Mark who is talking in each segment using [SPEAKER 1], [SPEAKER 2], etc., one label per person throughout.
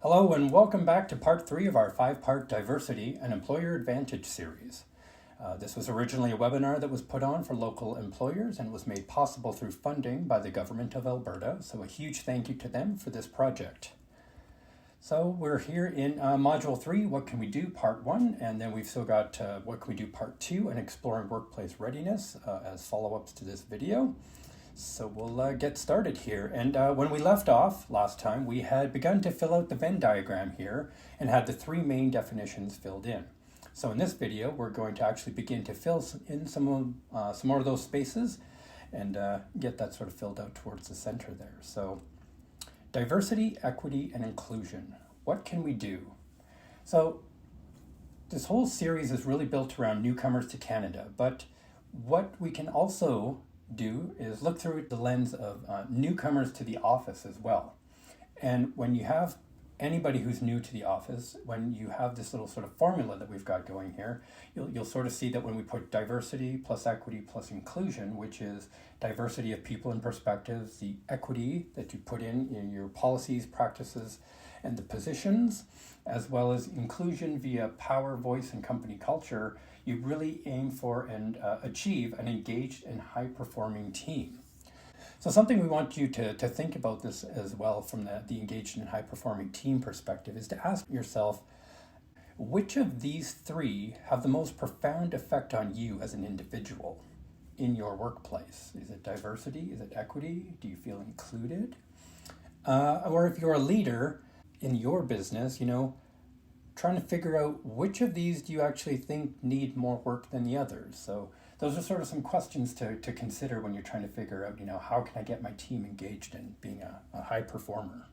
[SPEAKER 1] Hello and welcome back to part 3 of our 5-part Diversity and Employer Advantage series. This was originally a webinar that was put on for local employers and was made possible through funding by the Government of Alberta, so a huge thank you to them for this project. So we're here in Module 3, What Can We Do, Part 1, and then we've still got What Can We Do, Part 2, and Exploring Workplace Readiness as follow-ups to this video. So we'll get started here. And when we left off last time, we had begun to fill out the Venn diagram here and had the 3 main definitions filled in. So in this video, we're going to actually begin to fill in some more of those spaces and get that sort of filled out towards the center there. So diversity, equity, and inclusion. What can we do? So this whole series is really built around newcomers to Canada, but what we can also do is look through the lens of newcomers to the office as well. And when you have anybody who's new to the office, when you have this little sort of formula that we've got going here, you'll sort of see that when we put diversity plus equity plus inclusion, which is diversity of people and perspectives, the equity that you put in your policies, practices, and the positions, as well as inclusion via power, voice, and company culture, you really aim for and achieve an engaged and high-performing team. So something we want you to think about this as well from the engaged and high-performing team perspective is to ask yourself, which of these 3 have the most profound effect on you as an individual in your workplace? Is it diversity? Is it equity? Do you feel included? Or if you're a leader in your business, trying to figure out which of these do you actually think need more work than the others. So those are sort of some questions to consider when you're trying to figure out, how can I get my team engaged in being a high performer?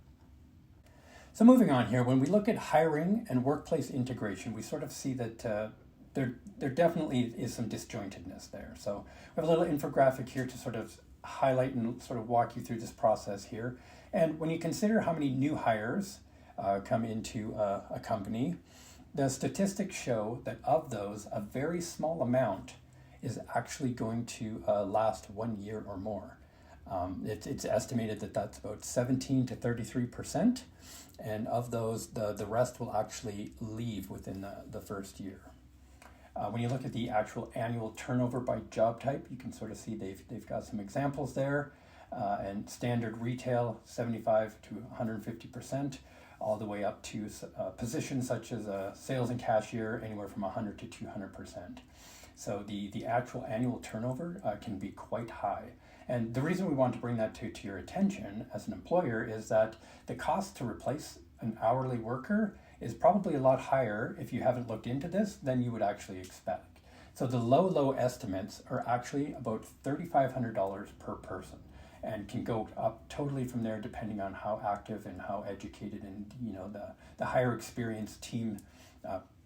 [SPEAKER 1] So moving on here, when we look at hiring and workplace integration, we sort of see that there definitely is some disjointedness there. So we have a little infographic here to sort of highlight and sort of walk you through this process here. And when you consider how many new hires come into a company, the statistics show that of those, a very small amount is actually going to last 1 year or more. It's estimated that that's about 17 to 33%, and of those, the rest will actually leave within the first year. When you look at the actual annual turnover by job type, you can sort of see they've got some examples there, and standard retail, 75 to 150%. All the way up to positions such as a sales and cashier, anywhere from 100 to 200%. So the actual annual turnover can be quite high. And the reason we want to bring that to your attention as an employer is that the cost to replace an hourly worker is probably a lot higher if you haven't looked into this than you would actually expect. So the low estimates are actually about $3,500 per person, and can go up totally from there depending on how active and how educated and the higher experienced team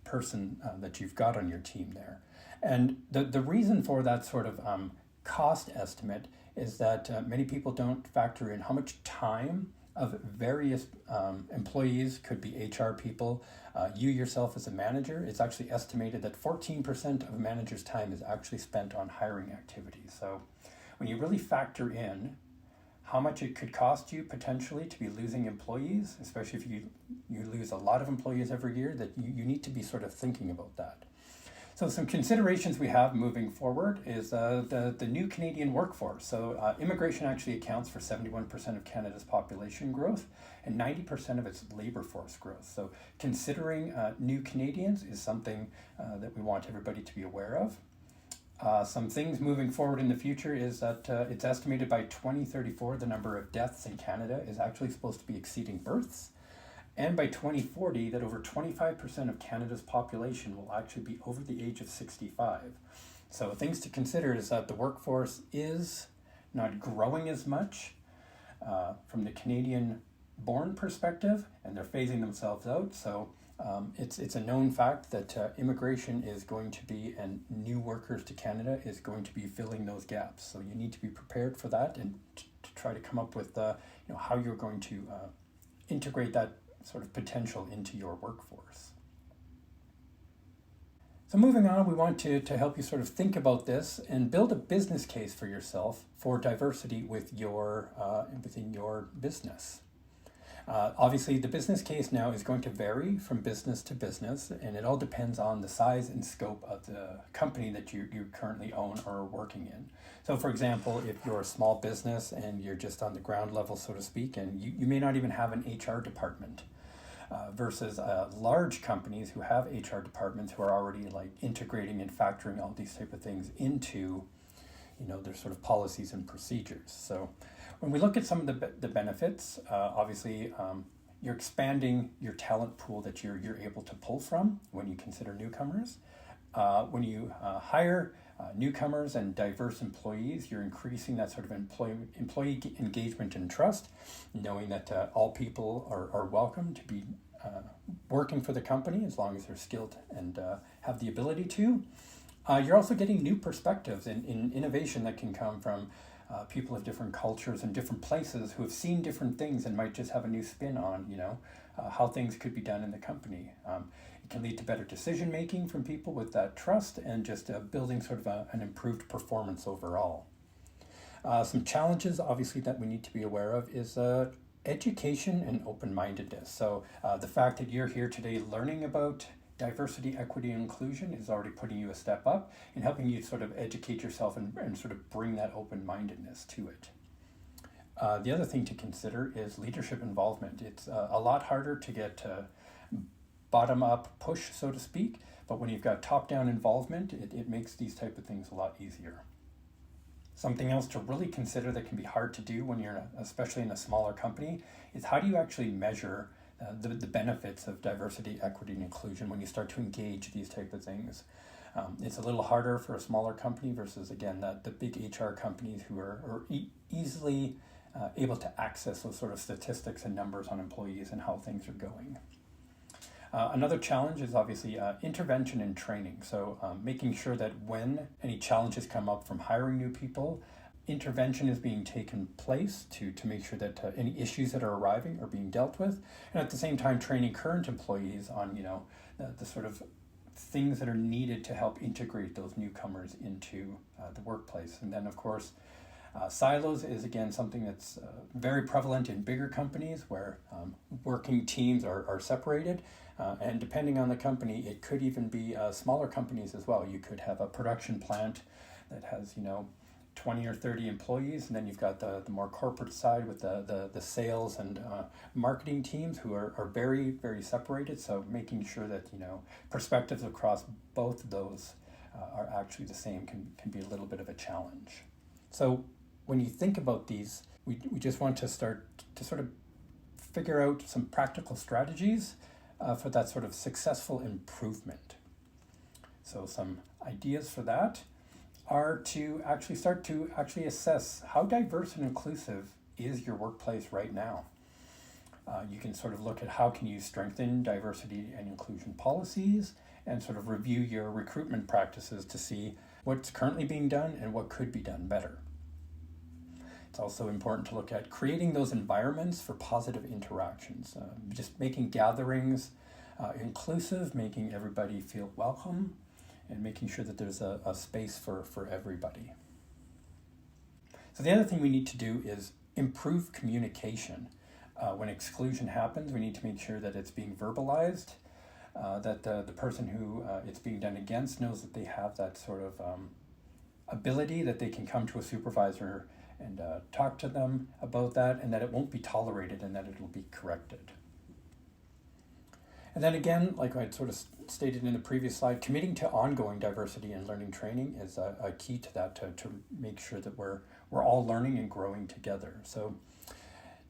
[SPEAKER 1] person that you've got on your team there. And the reason for that sort of cost estimate is that many people don't factor in how much time of various employees, could be HR people, you yourself as a manager. It's actually estimated that 14% of a manager's time is actually spent on hiring activities. So when you really factor in how much it could cost you potentially to be losing employees, especially if you lose a lot of employees every year, that you need to be sort of thinking about that. So some considerations we have moving forward is the new Canadian workforce. So immigration actually accounts for 71% of Canada's population growth and 90% of its labor force growth. So considering new Canadians is something that we want everybody to be aware of. Some things moving forward in the future is that it's estimated by 2034 the number of deaths in Canada is actually supposed to be exceeding births. And by 2040 that over 25% of Canada's population will actually be over the age of 65. So things to consider is that the workforce is not growing as much from the Canadian born perspective, and they're phasing themselves out. So it's a known fact that immigration is going to be, and new workers to Canada is going to be filling those gaps. So you need to be prepared for that and to try to come up with how you're going to integrate that sort of potential into your workforce. So moving on, we want to help you sort of think about this and build a business case for yourself for diversity with within your business. Obviously, the business case now is going to vary from business to business, and it all depends on the size and scope of the company that you currently own or are working in. So, for example, if you're a small business and you're just on the ground level, so to speak, and you may not even have an HR department, versus large companies who have HR departments who are already like integrating and factoring all these type of things into their sort of policies and procedures. So when we look at some of the benefits, obviously you're expanding your talent pool that you're able to pull from when you consider newcomers. When you hire newcomers and diverse employees, you're increasing that sort of employee engagement and trust, knowing that all people are welcome to be working for the company as long as they're skilled and have the ability to. You're also getting new perspectives in innovation that can come from people of different cultures and different places who have seen different things and might just have a new spin on, how things could be done in the company. It can lead to better decision making from people with that trust and just building sort of an improved performance overall. Some challenges, obviously, that we need to be aware of is education and open-mindedness. So the fact that you're here today learning about diversity, equity, and inclusion is already putting you a step up and helping you sort of educate yourself and sort of bring that open-mindedness to it. The other thing to consider is leadership involvement. It's a lot harder to get bottom-up push, so to speak, but when you've got top-down involvement, it makes these type of things a lot easier. Something else to really consider that can be hard to do when you're, especially in a smaller company, is how do you actually measure the benefits of diversity, equity, and inclusion when you start to engage these type of things. It's a little harder for a smaller company versus, again, the big HR companies who are easily able to access those sort of statistics and numbers on employees and how things are going. Another challenge is obviously intervention and training. So making sure that when any challenges come up from hiring new people, intervention is being taken place to make sure that any issues that are arriving are being dealt with, and at the same time training current employees on the sort of things that are needed to help integrate those newcomers into the workplace. And then of course silos is again something that's very prevalent in bigger companies where working teams are separated, and depending on the company it could even be smaller companies as well. You could have a production plant that has 20 or 30 employees, and then you've got the more corporate side with the sales and marketing teams who are very, very separated. So making sure that perspectives across both of those are actually the same can be a little bit of a challenge. So when you think about these, we just want to start to sort of figure out some practical strategies for that sort of successful improvement. So some ideas for that are to actually start to assess how diverse and inclusive is your workplace right now. You can sort of look at how can you strengthen diversity and inclusion policies and sort of review your recruitment practices to see what's currently being done and what could be done better. It's also important to look at creating those environments for positive interactions, just making gatherings inclusive, making everybody feel welcome, and making sure that there's a space for everybody. So the other thing we need to do is improve communication. When exclusion happens, we need to make sure that it's being verbalized, that the person who it's being done against knows that they have that sort of ability, that they can come to a supervisor and talk to them about that, and that it won't be tolerated and that it will be corrected. And then again, like I sort of stated in the previous slide, committing to ongoing diversity and learning training is a key to that, to make sure that we're all learning and growing together. So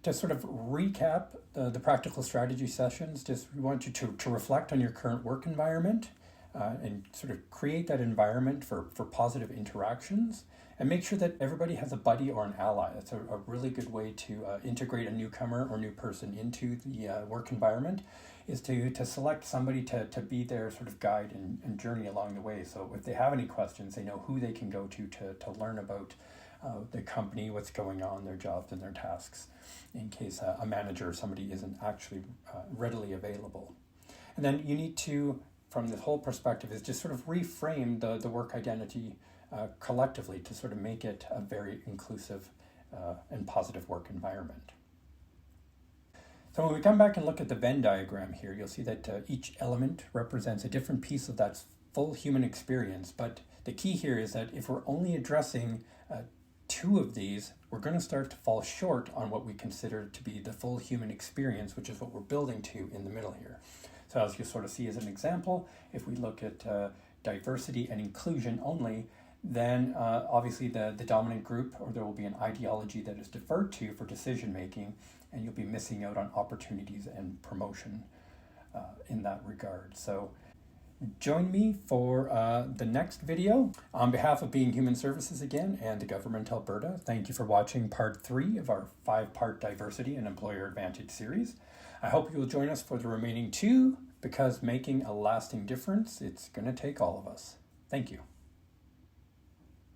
[SPEAKER 1] to sort of recap the practical strategy sessions, we want you to reflect on your current work environment and sort of create that environment for positive interactions, and make sure that everybody has a buddy or an ally. That's a really good way to integrate a newcomer or new person into the work environment, is to select somebody to be their sort of guide and journey along the way. So if they have any questions, they know who they can go to learn about the company, what's going on, their jobs and their tasks, in case a manager or somebody isn't actually readily available. And then you need to, from this whole perspective, is just sort of reframe the work identity collectively to sort of make it a very inclusive and positive work environment. So when we come back and look at the Venn diagram here, you'll see that each element represents a different piece of that full human experience. But the key here is that if we're only addressing two of these, we're going to start to fall short on what we consider to be the full human experience, which is what we're building to in the middle here. So as you sort of see as an example, if we look at diversity and inclusion only, then obviously the dominant group, or there will be an ideology that is deferred to for decision making, and you'll be missing out on opportunities and promotion in that regard. So join me for the next video. On behalf of Being Human Services again and the Government of Alberta, thank you for watching part 3 of our 5-part Diversity and Employer Advantage series. I hope you will join us for the remaining 2, because making a lasting difference, it's going to take all of us. Thank you.